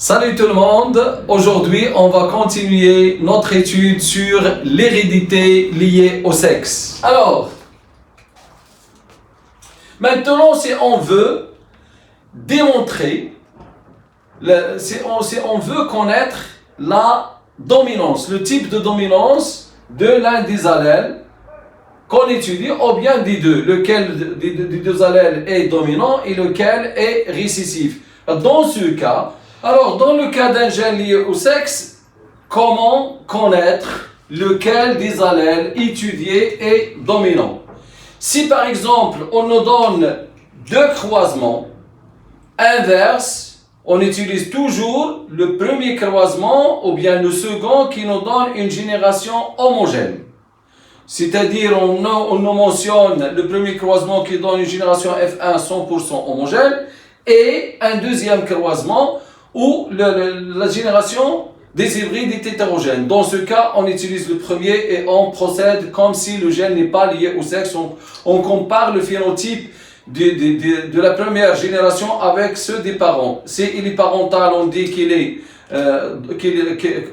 Salut tout le monde, aujourd'hui on va continuer notre étude sur l'hérédité liée au sexe. Alors, maintenant si on veut démontrer, si on veut connaître la dominance, le type de dominance de l'un des allèles qu'on étudie, ou bien des deux, lequel des deux allèles est dominant et lequel est récessif. Dans ce cas, alors dans le cas d'un gène lié au sexe, comment connaître lequel des allèles étudiés est dominant? Si par exemple on nous donne deux croisements inverses, on utilise toujours le premier croisement ou bien le second qui nous donne une génération homogène. C'est-à-dire, on nous mentionne le premier croisement qui donne une génération F1 100% homogène et un deuxième croisement où la génération des hybrides est hétérogène. Dans ce cas, on utilise le premier et on procède comme si le gène n'est pas lié au sexe. On compare le phénotype de la première génération avec ceux des parents. Si il est parental, on dit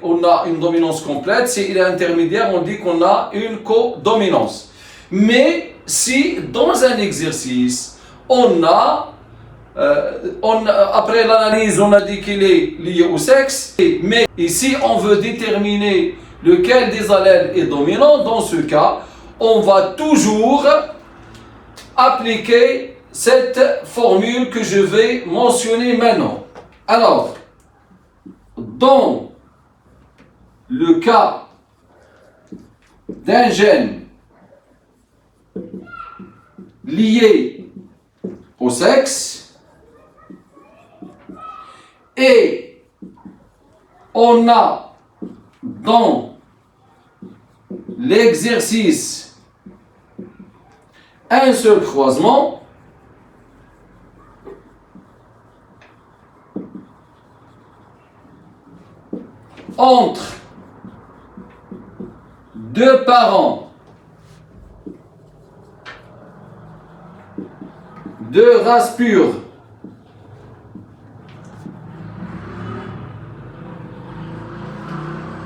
qu'on a une dominance complète. Si il est intermédiaire, on dit qu'on a une codominance. Mais si dans un exercice, après l'analyse, on a dit qu'il est lié au sexe, mais ici on veut déterminer lequel des allèles est dominant, dans ce cas, on va toujours appliquer cette formule que je vais mentionner maintenant. Alors, dans le cas d'un gène lié au sexe, et on a dans l'exercice un seul croisement, entre deux parents de race pure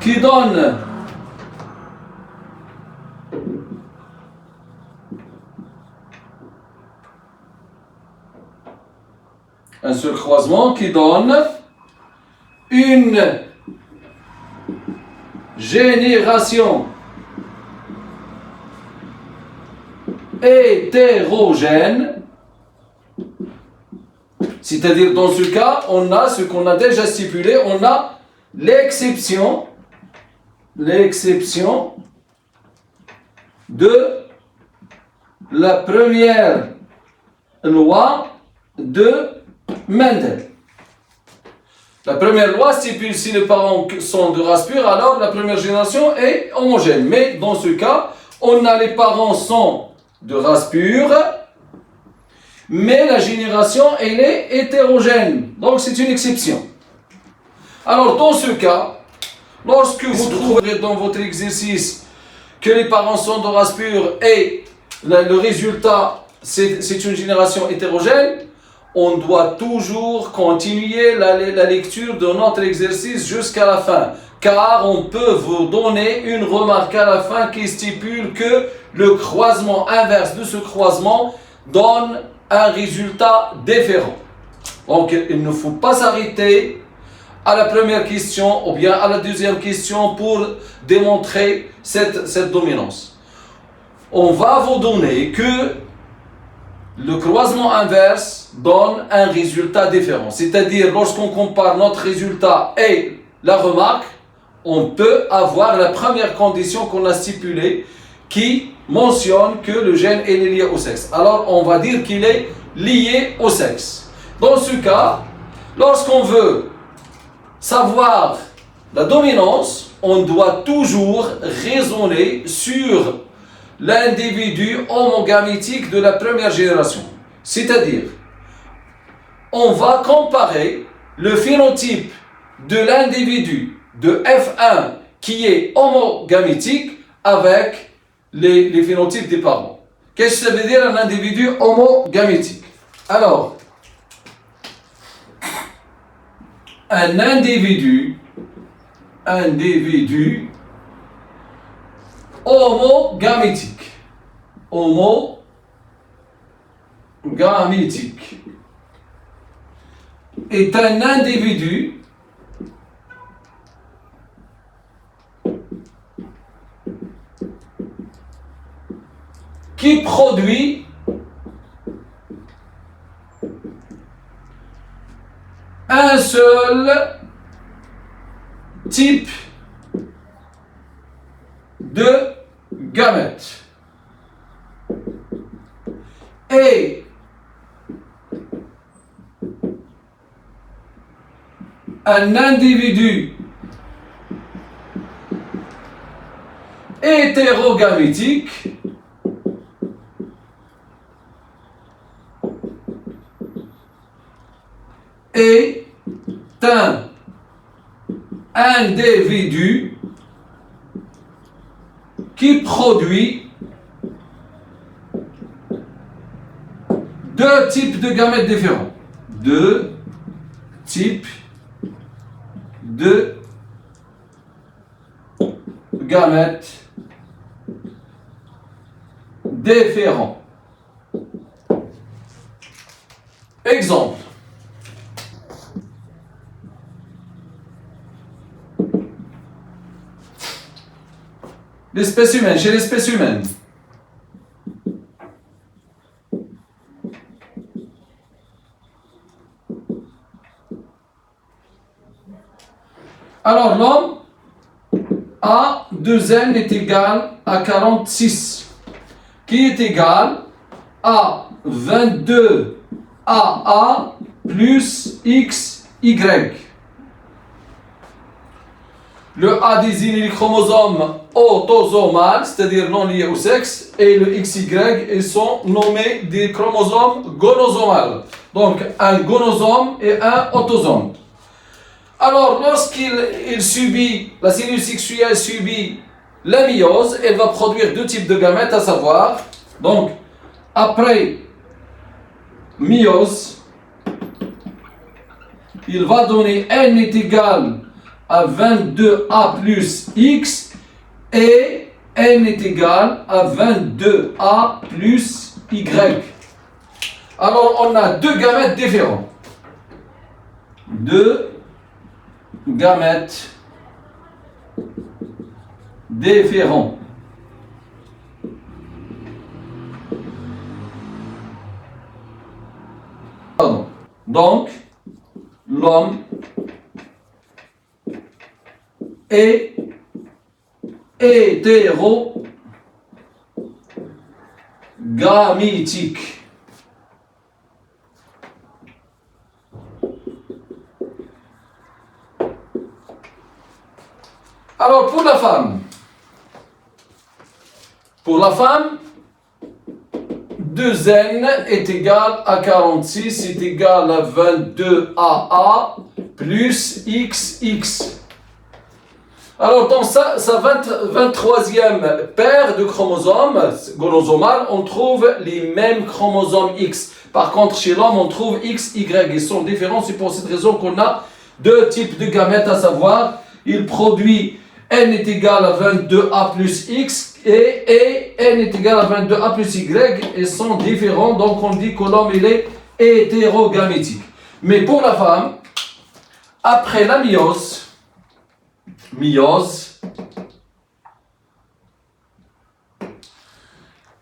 qui donne un seul croisement qui donne une génération hétérogène, c'est-à-dire dans ce cas, on a ce qu'on a déjà stipulé, on a l'exception de la première loi de Mendel. La première loi stipule si les parents sont de race pure, alors la première génération est homogène. Mais dans ce cas, on a les parents sont de race pure, mais la génération elle est hétérogène. Donc c'est une exception. Alors dans ce cas, lorsque vous trouverez dans votre exercice que les parents sont de race pure et le résultat c'est une génération hétérogène, on doit toujours continuer la lecture de notre exercice jusqu'à la fin, car on peut vous donner une remarque à la fin qui stipule que le croisement inverse de ce croisement donne un résultat différent. Donc il ne faut pas s'arrêter à la première question ou bien à la deuxième question pour démontrer cette dominance. On va vous donner que le croisement inverse donne un résultat différent. C'est-à-dire, lorsqu'on compare notre résultat et la remarque, on peut avoir la première condition qu'on a stipulée qui mentionne que le gène est lié au sexe. Alors, on va dire qu'il est lié au sexe. Dans ce cas, lorsqu'on veut savoir la dominance, on doit toujours raisonner sur l'individu homogamétique de la première génération. C'est-à-dire, on va comparer le phénotype de l'individu de F1 qui est homogamétique avec les phénotypes des parents. Qu'est-ce que ça veut dire un individu homogamétique? Alors, un individu homogamétique. Homogamétique est un individu qui produit un seul type de gamètes. Et un individu hétérogamétique est un individu qui produit deux types de gamètes différents. Deux types de gamètes différents. Exemple. L'espèce humaine, chez l'espèce humaine. Alors l'homme a 2n est égal à 46, qui est égal à 22 AA plus XY. Le A désigne les chromosomes autosomales, c'est-à-dire non liés au sexe, et le XY, ils sont nommés des chromosomes gonosomales. Donc un gonosome et un autosome. Alors lorsqu'il subit, la cellule sexuelle subit la myose, elle va produire deux types de gamètes, à savoir, donc après myose, il va donner n est égal à 22A plus X et n est égal à 22A plus Y. Alors on a deux gamètes différents. Deux gamètes différents. Pardon. Donc, l'homme est hétérogamétique. Alors pour la femme, 2n est égal à 46 est égal à 22AA plus XX. Alors dans sa 23e paire de chromosomes gonosomales, on trouve les mêmes chromosomes X. Par contre, chez l'homme, on trouve X, Y. Ils sont différents, c'est pour cette raison qu'on a deux types de gamètes, à savoir, il produit n est égal à 22A plus X et n est égal à 22A plus Y. Ils sont différents, donc on dit que l'homme il est hétérogamétique. Mais pour la femme, après la myose,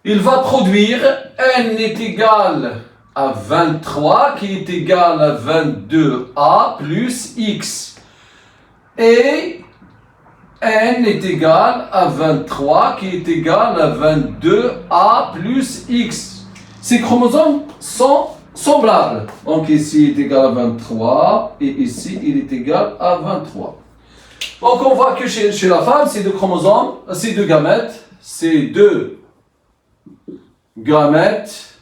il va produire n est égal à 23 qui est égal à 22A plus X et n est égal à 23 qui est égal à 22A plus X. Ces chromosomes sont semblables. Donc ici il est égal à 23 et ici il est égal à 23. Donc on voit que chez la femme, ces deux chromosomes, ces deux gamètes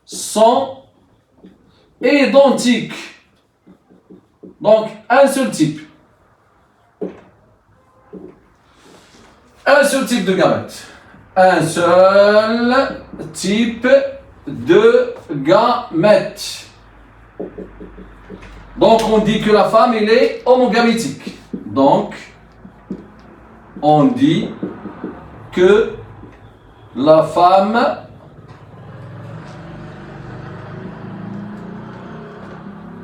sont identiques. Donc un seul type. Un seul type de gamètes. Un seul type de gamètes. Donc on dit que la femme elle est homogamétique. Donc on dit que la femme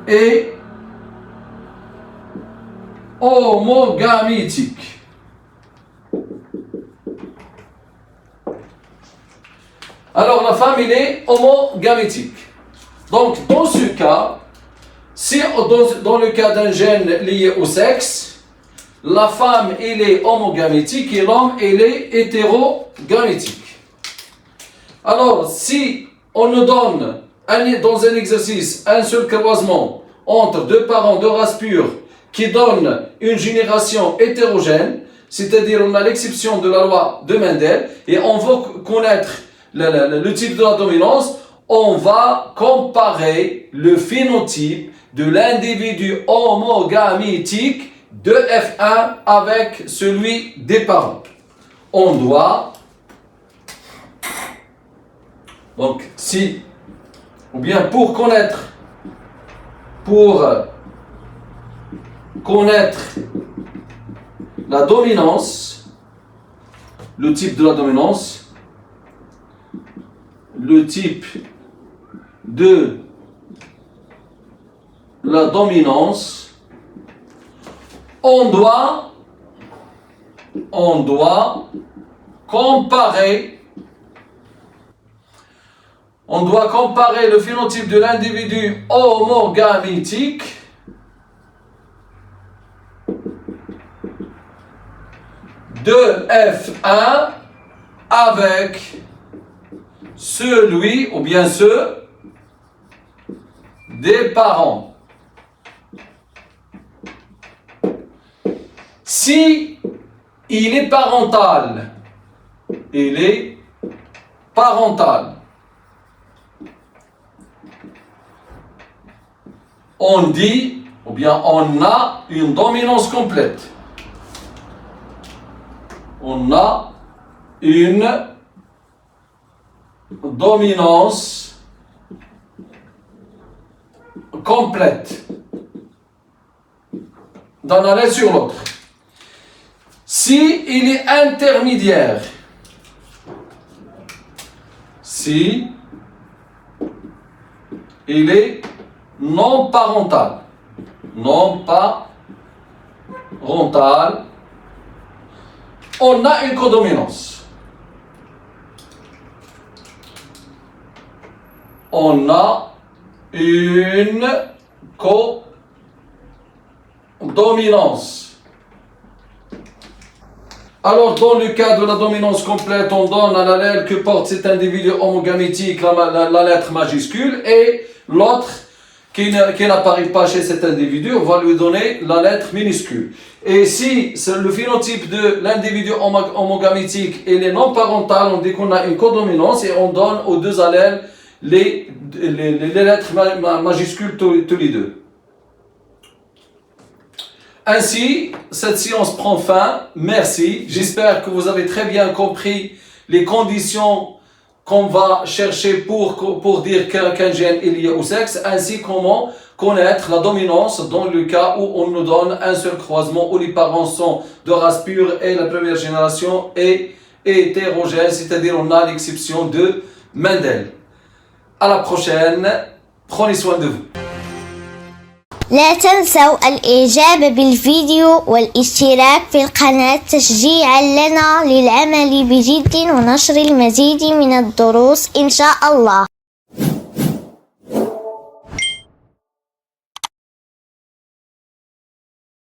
est homogamétique. Alors la femme elle est homogamétique. Donc dans ce cas, si dans le cas d'un gène lié au sexe, la femme elle est homogamétique et l'homme il est hétérogamétique. Alors si on nous donne dans un exercice un seul croisement entre deux parents de race pure qui donne une génération hétérogène, c'est-à-dire on a l'exception de la loi de Mendel et on veut connaître le type de la dominance, on va comparer le phénotype de l'individu homogamétique de F1 avec celui des parents. On doit, donc si, ou bien pour connaître la dominance, le type de la dominance, le type de la dominance, on doit comparer le phénotype de l'individu homogamétique de F1 avec celui ou bien ceux des parents. Si il est parental, on dit, ou bien on a une dominance complète. On a une dominance complète d'un allèle sur l'autre. Si il est intermédiaire, si il est non parental, on a une codominance. On a une codominance. Alors, dans le cas de la dominance complète, on donne à l'allèle que porte cet individu homogamétique la lettre majuscule et l'autre qui n'apparaît pas chez cet individu, on va lui donner la lettre minuscule. Et si le phénotype de l'individu homogamétique est non parental, on dit qu'on a une codominance et on donne aux deux allèles les lettres majuscules tous les deux. Ainsi, cette séance prend fin. Merci. J'espère que vous avez très bien compris les conditions qu'on va chercher pour dire qu'un gène est lié au sexe, ainsi comment connaître la dominance dans le cas où on nous donne un seul croisement où les parents sont de race pure et la première génération est hétérogène, c'est-à-dire on a l'exception de Mendel. À la prochaine. Prenez soin de vous. لا تنسوا الإعجاب بالفيديو والاشتراك في القناة تشجيعا لنا للعمل بجد ونشر المزيد من الدروس إن شاء الله.